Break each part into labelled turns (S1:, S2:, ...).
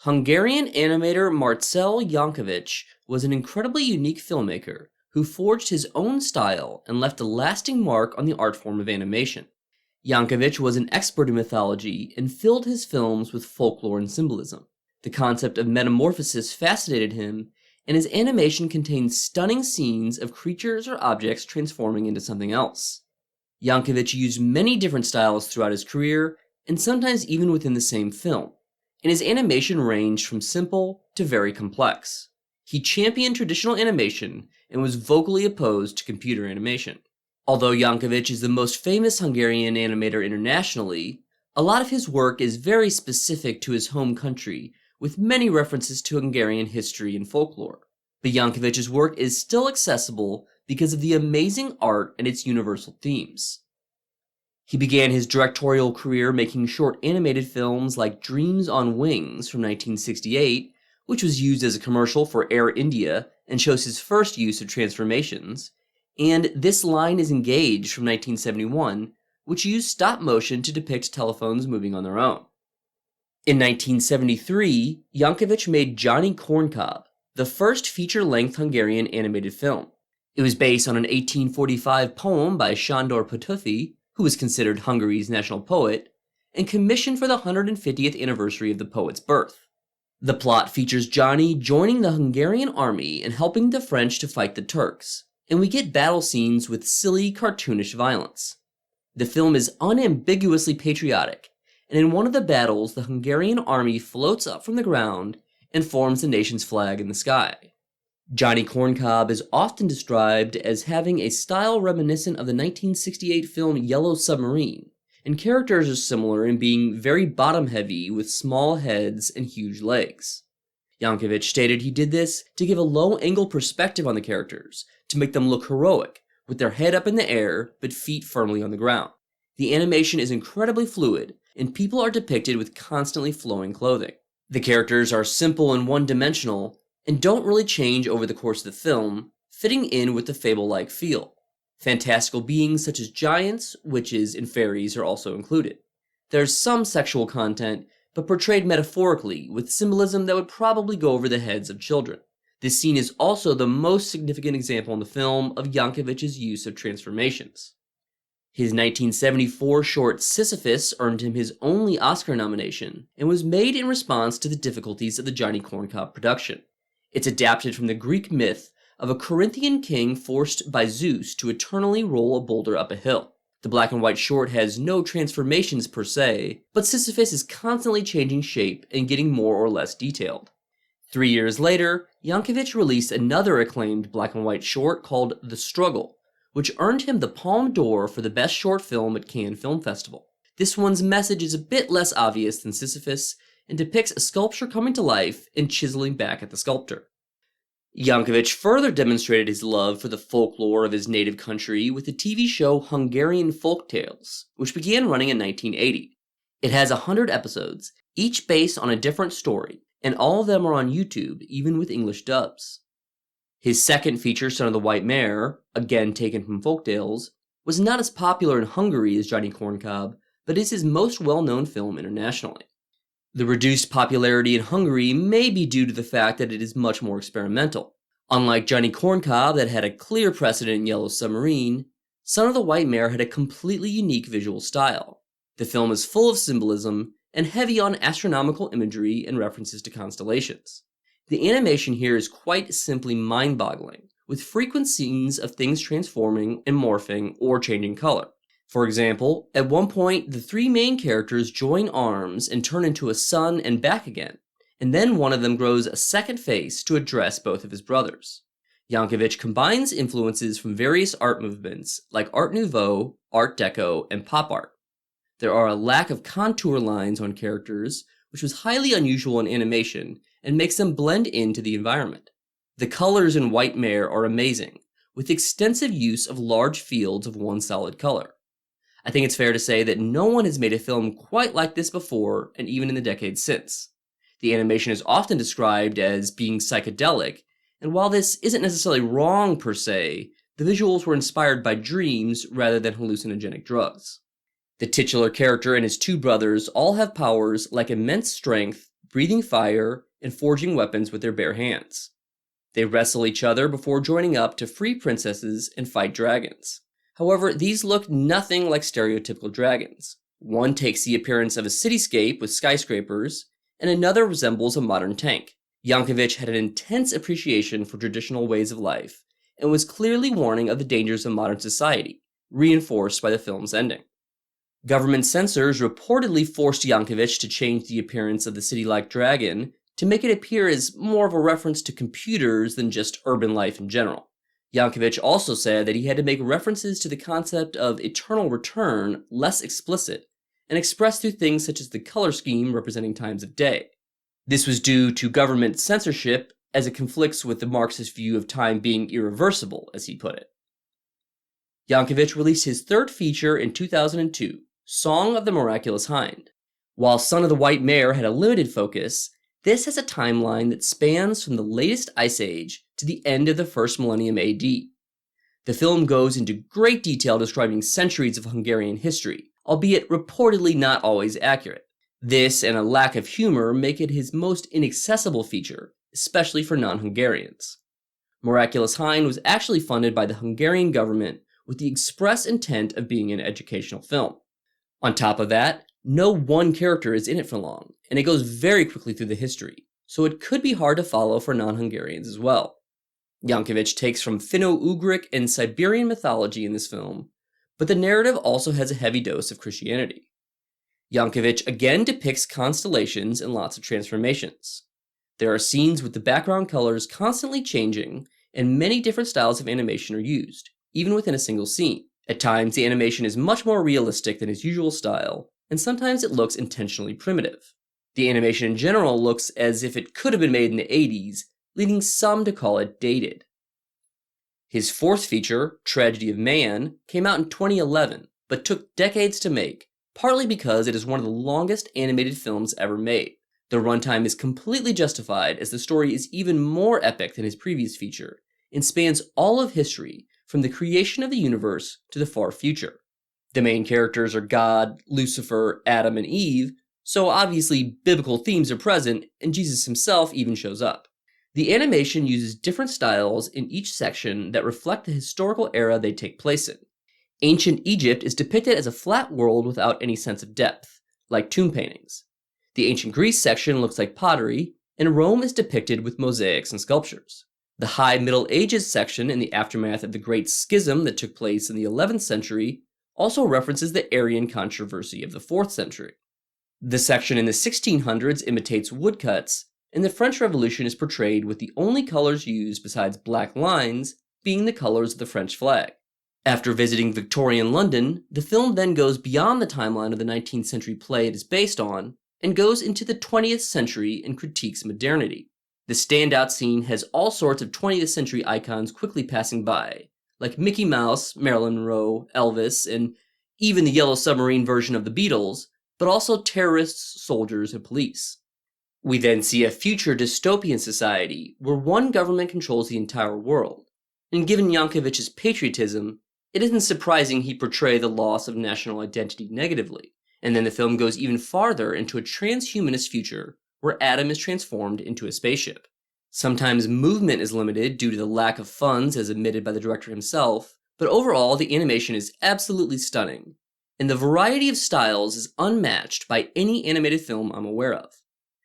S1: Hungarian animator Marcel Yankovic was an incredibly unique filmmaker who forged his own style and left a lasting mark on the art form of animation. Yankovic was an expert in mythology and filled his films with folklore and symbolism. The concept of metamorphosis fascinated him, and his animation contained stunning scenes of creatures or objects transforming into something else. Yankovic used many different styles throughout his career, and sometimes even within the same film, and his animation ranged from simple to very complex. He championed traditional animation and was vocally opposed to computer animation. Although Yankovic is the most famous Hungarian animator internationally, a lot of his work is very specific to his home country, with many references to Hungarian history and folklore. But Yankovic's work is still accessible because of the amazing art and its universal themes. He began his directorial career making short animated films like Dreams on Wings from 1968, which was used as a commercial for Air India and shows his first use of transformations, and This Line is Engaged from 1971, which used stop motion to depict telephones moving on their own. In 1973, Yankovic made Johnny Corncob, the first feature-length Hungarian animated film. It was based on an 1845 poem by Sándor Petőfi, who was considered Hungary's national poet, and commissioned for the 150th anniversary of the poet's birth. The plot features Johnny joining the Hungarian army and helping the French to fight the Turks, and we get battle scenes with silly, cartoonish violence. The film is unambiguously patriotic, and in one of the battles, the Hungarian army floats up from the ground and forms the nation's flag in the sky. Johnny Corncob is often described as having a style reminiscent of the 1968 film Yellow Submarine, and characters are similar in being very bottom-heavy with small heads and huge legs. Yankovic stated he did this to give a low-angle perspective on the characters, to make them look heroic, with their head up in the air but feet firmly on the ground. The animation is incredibly fluid, and people are depicted with constantly flowing clothing. The characters are simple and one-dimensional, and don't really change over the course of the film, fitting in with the fable-like feel. Fantastical beings such as giants, witches, and fairies are also included. There's some sexual content, but portrayed metaphorically, with symbolism that would probably go over the heads of children. This scene is also the most significant example in the film of Yankovic's use of transformations. His 1974 short Sisyphus earned him his only Oscar nomination, and was made in response to the difficulties of the Johnny Corncob production. It's adapted from the Greek myth of a Corinthian king forced by Zeus to eternally roll a boulder up a hill. The black and white short has no transformations per se, but Sisyphus is constantly changing shape and getting more or less detailed. 3 years later, Yankovic released another acclaimed black and white short called The Struggle, which earned him the Palme d'Or for the best short film at Cannes Film Festival. This one's message is a bit less obvious than Sisyphus, and depicts a sculpture coming to life and chiseling back at the sculptor. Yankovic further demonstrated his love for the folklore of his native country with the TV show Hungarian Folk Tales, which began running in 1980. It has 100 episodes, each based on a different story, and all of them are on YouTube, even with English dubs. His second feature, Son of the White Mare, again taken from Folk Tales, was not as popular in Hungary as Johnny Corncob, but is his most well-known film internationally. The reduced popularity in Hungary may be due to the fact that it is much more experimental. Unlike Johnny Corncob that had a clear precedent in Yellow Submarine, Son of the White Mare had a completely unique visual style. The film is full of symbolism and heavy on astronomical imagery and references to constellations. The animation here is quite simply mind-boggling, with frequent scenes of things transforming and morphing or changing color. For example, at one point, the three main characters join arms and turn into a sun and back again, and then one of them grows a second face to address both of his brothers. Yankovic combines influences from various art movements like Art Nouveau, Art Deco, and pop art. There are a lack of contour lines on characters, which was highly unusual in animation and makes them blend into the environment. The colors in White Mare are amazing, with extensive use of large fields of one solid color. I think it's fair to say that no one has made a film quite like this before, and even in the decades since. The animation is often described as being psychedelic, and while this isn't necessarily wrong per se, the visuals were inspired by dreams rather than hallucinogenic drugs. The titular character and his two brothers all have powers like immense strength, breathing fire and forging weapons with their bare hands. They wrestle each other before joining up to free princesses and fight dragons. However, these look nothing like stereotypical dragons. One takes the appearance of a cityscape with skyscrapers, and another resembles a modern tank. Yankovic had an intense appreciation for traditional ways of life, and was clearly warning of the dangers of modern society, reinforced by the film's ending. Government censors reportedly forced Yankovic to change the appearance of the city-like dragon to make it appear as more of a reference to computers than just urban life in general. Yankovic also said that he had to make references to the concept of eternal return less explicit and expressed through things such as the color scheme representing times of day. This was due to government censorship, as it conflicts with the Marxist view of time being irreversible, as he put it. Yankovic released his third feature in 2002, Song of the Miraculous Hind. While Son of the White Mare had a limited focus, this has a timeline that spans from the latest Ice Age to the end of the first millennium AD. The film goes into great detail describing centuries of Hungarian history, albeit reportedly not always accurate. This and a lack of humor make it his most inaccessible feature, especially for non-Hungarians. Miraculous Hind was actually funded by the Hungarian government with the express intent of being an educational film. On top of that, no one character is in it for long, and it goes very quickly through the history, so it could be hard to follow for non-Hungarians as well. Yankovic takes from Finno-Ugric and Siberian mythology in this film, but the narrative also has a heavy dose of Christianity. Yankovic again depicts constellations and lots of transformations. There are scenes with the background colors constantly changing, and many different styles of animation are used, even within a single scene. At times, the animation is much more realistic than his usual style, and sometimes it looks intentionally primitive. The animation in general looks as if it could have been made in the 80s, leading some to call it dated. His fourth feature, Tragedy of Man, came out in 2011, but took decades to make, partly because it is one of the longest animated films ever made. The runtime is completely justified, as the story is even more epic than his previous feature, and spans all of history, from the creation of the universe to the far future. The main characters are God, Lucifer, Adam, and Eve, so obviously biblical themes are present, and Jesus himself even shows up. The animation uses different styles in each section that reflect the historical era they take place in. Ancient Egypt is depicted as a flat world without any sense of depth, like tomb paintings. The ancient Greece section looks like pottery, and Rome is depicted with mosaics and sculptures. The High Middle Ages section, in the aftermath of the Great Schism that took place in the 11th century, also references the Arian controversy of the 4th century. The section in the 1600s imitates woodcuts, and the French Revolution is portrayed with the only colors used besides black lines being the colors of the French flag. After visiting Victorian London, the film then goes beyond the timeline of the 19th century play it is based on, and goes into the 20th century and critiques modernity. The standout scene has all sorts of 20th century icons quickly passing by, like Mickey Mouse, Marilyn Monroe, Elvis, and even the Yellow Submarine version of the Beatles, but also terrorists, soldiers, and police. We then see a future dystopian society where one government controls the entire world, and given Yankovic's patriotism, it isn't surprising he portray the loss of national identity negatively. And then the film goes even farther into a transhumanist future where Adam is transformed into a spaceship. Sometimes movement is limited due to the lack of funds as admitted by the director himself, but overall the animation is absolutely stunning, and the variety of styles is unmatched by any animated film I'm aware of.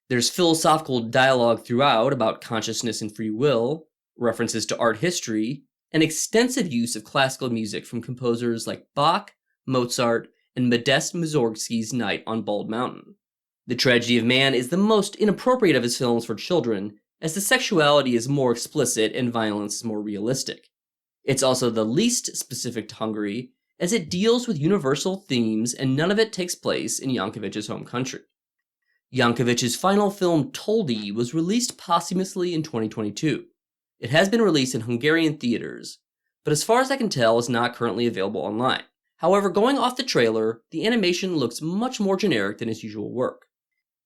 S1: There's philosophical dialogue throughout about consciousness and free will, references to art history, and extensive use of classical music from composers like Bach, Mozart, and Modest Mussorgsky's Night on Bald Mountain. The Tragedy of Man is the most inappropriate of his films for children, as the sexuality is more explicit and violence is more realistic. It's also the least specific to Hungary, as it deals with universal themes and none of it takes place in Yankovic's home country. Yankovic's final film Toldi was released posthumously in 2022. It has been released in Hungarian theaters, but as far as I can tell is not currently available online. However, going off the trailer, the animation looks much more generic than his usual work.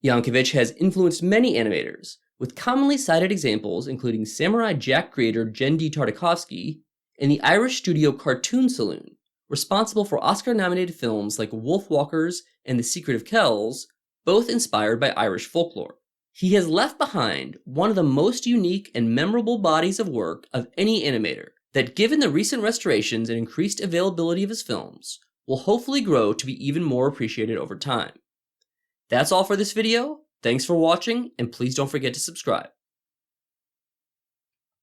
S1: Yankovic has influenced many animators, with commonly cited examples including Samurai Jack creator Genndy Tartakovsky and the Irish studio Cartoon Saloon, responsible for Oscar-nominated films like Wolfwalkers and The Secret of Kells, both inspired by Irish folklore. He has left behind one of the most unique and memorable bodies of work of any animator that, given the recent restorations and increased availability of his films, will hopefully grow to be even more appreciated over time. That's all for this video. Thanks for watching, and please don't forget to subscribe.